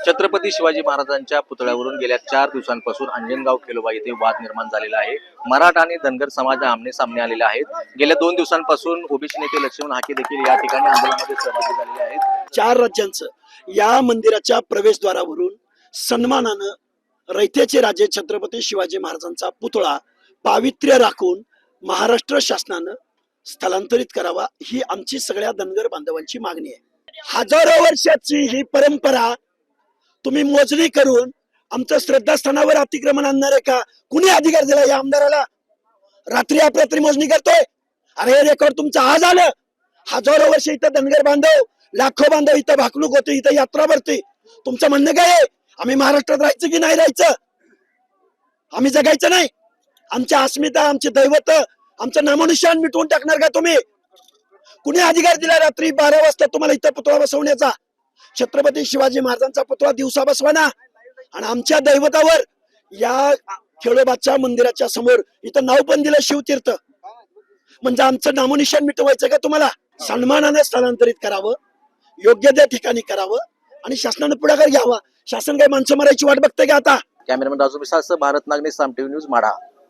छत्रपती शिवाजी महाराजांच्या पुतळ्यावरून गेल्या 4 दिवसांपासून अंजनगाव खेलोबा येथे वाद निर्माण झालेला आहे। मराठा आणि धनगर समाज आमने सामने आलेले आहेत। गेल्या 2 दिवसांपासून ओबीसी नेते लक्ष्मण हाके देखील या ठिकाणी आंदोलनामध्ये सहभागी झालेले आहेत। 4 राज्यांचं या मंदिराच्या प्रवेशद्वारावरून सन्मानानं रयतेचे राजे छत्रपती शिवाजी महाराजांचा पुतळा पावित्र्य राखून महाराष्ट्र शासनानं स्थलांतरित करावा ही आमची सगळ्या धनगर बांधवांची मागणी आहे। हजारो वर्षाची ही परंपरा तुम्ही मोजणी करून आमचं श्रद्धास्थानावर अतिक्रमण आणणार आहे का? कुणी अधिकार दिला या आमदाराला? रात्री अपरात्री मोजणी करतोय। अरे हे रेकॉर्ड तुमचं आज आलं। हजारो वर्ष इथं धनगर बांधव लाखो बांधव इथं भाकणूक होते, इथं यात्रा भरते। तुमचं म्हणणं काय आहे? आम्ही महाराष्ट्रात राहायचं की नाही राहायचं? आम्ही जगायचं नाही? आमच्या अस्मिता, आमचे दैवत, आमचं नामोनिशान मिटवून टाकणार का तुम्ही? कुणी अधिकार दिला रात्री 12 वाजता तुम्हाला इथं पुतळा बसवण्याचा? छत्रपती शिवाजी महाराजांचा पुतळा दिवसा बसवा ना। आणि आमच्या दैवतावर या खेळोबाच्या मंदिराच्या समोर इथं नाव पण दिलं शिवतीर्थ, म्हणजे आमचं नामोनिशान मिटवायचं का तुम्हाला? सन्मानाने स्थलांतरित करावं, योग्य त्या ठिकाणी करावं आणि शासनाने पुढाकार घ्यावा। शासन काय माणसं मारायची वाट बघतंय का आता? कॅमेरामॅन राजू मिसाळसह भारत नागने साम टीव्ही न्यूज माढा।